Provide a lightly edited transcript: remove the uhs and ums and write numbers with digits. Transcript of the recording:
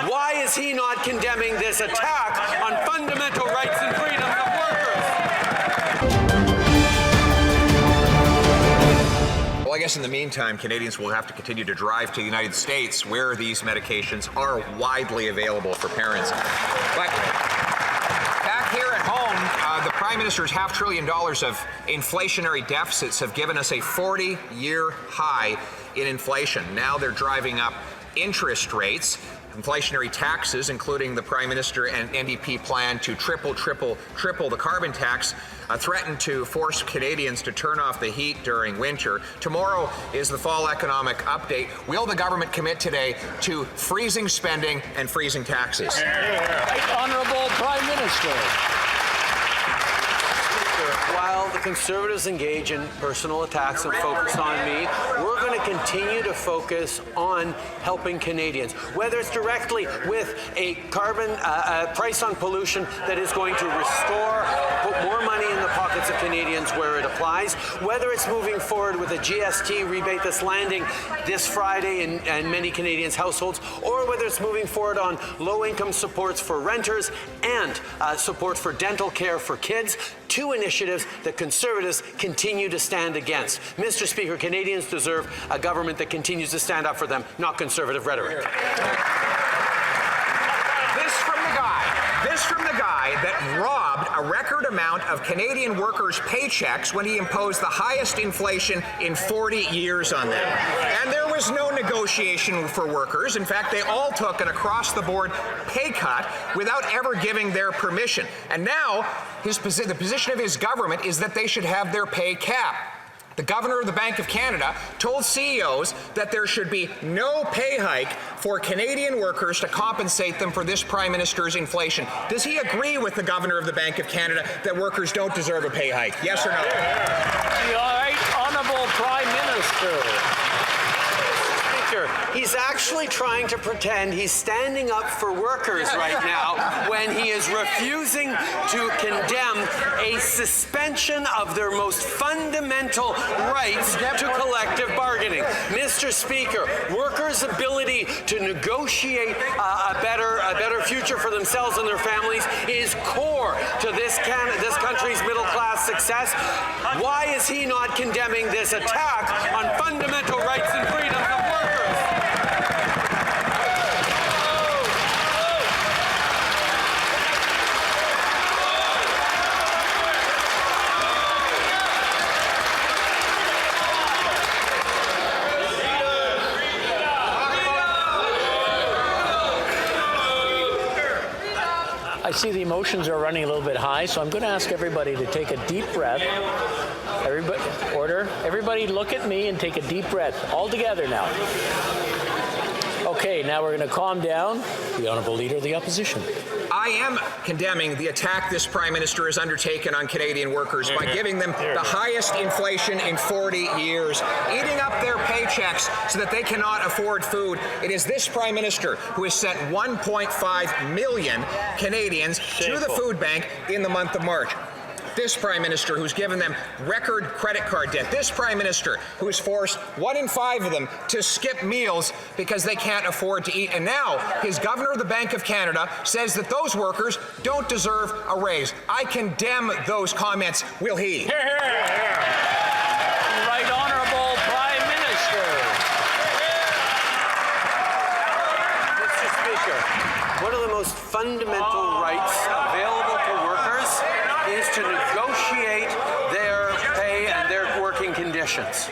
Why is he not condemning this attack on fundamental rights and freedoms of workers? Well, I guess in the meantime, Canadians will have to continue to drive to the United States where these medications are widely available for parents. But back here at home, the Prime Minister's $500 billion of inflationary deficits have given us a 40-year high in inflation. Now they're driving up interest rates. Inflationary taxes, including the Prime Minister and NDP plan to triple the carbon tax, threaten to force Canadians to turn off the heat during winter. Tomorrow is the fall economic update. Will the government commit today to freezing spending and freezing taxes? Right, Honourable Prime Minister. While the Conservatives engage in personal attacks and focus on me, we're going to continue to focus on helping Canadians, whether it's directly with a carbon price on pollution that is going to restore, put more money in the pockets of Canadians where it applies, whether it's moving forward with a GST rebate that's landing this Friday in many Canadians' households, or whether it's moving forward on low-income supports for renters and support for dental care for kids, two initiatives that Conservatives continue to stand against. Mr. Speaker, Canadians deserve a government that continues to stand up for them, not Conservative rhetoric. This from the guy that robbed a record amount of Canadian workers' paychecks when he imposed the highest inflation in 40 years on them. And there was no negotiation for workers. In fact, they all took an across-the-board pay cut without ever giving their permission. And now, the position of his government is that they should have their pay capped. The Governor of the Bank of Canada told CEOs that there should be no pay hike for Canadian workers to compensate them for this Prime Minister's inflation. Does he agree with the Governor of the Bank of Canada that workers don't deserve a pay hike? Yes or no? All right, Honourable Prime Minister. He's actually trying to pretend he's standing up for workers right now when he is refusing to condemn a suspension of their most fundamental rights to collective bargaining. Mr. Speaker, workers' ability to negotiate a better future for themselves and their families is core to this country's middle-class success. Why is he not condemning this attack on fundamental rights and freedoms of workers? I see the emotions are running a little bit high, so I'm going to ask everybody to take a deep breath. Everybody look at me and take a deep breath. All together now. Okay, now we're going to calm down. The Honourable Leader of the Opposition. I am condemning the attack this Prime Minister has undertaken on Canadian workers by giving them the highest inflation in 40 years, eating up their paychecks so that they cannot afford food. It is this Prime Minister who has sent 1.5 million Canadians to the food bank in the month of March. This Prime Minister who's given them record credit card debt. This Prime Minister who's forced 1 in 5 of them to skip meals because they can't afford to eat. And now his Governor of the Bank of Canada says that those workers don't deserve a raise. I condemn those comments. Will he? Hear, hear, hear. Right Honourable Prime Minister. Mr. Speaker, one of the most fundamental rights available to workers is to negotiate their pay and their working conditions.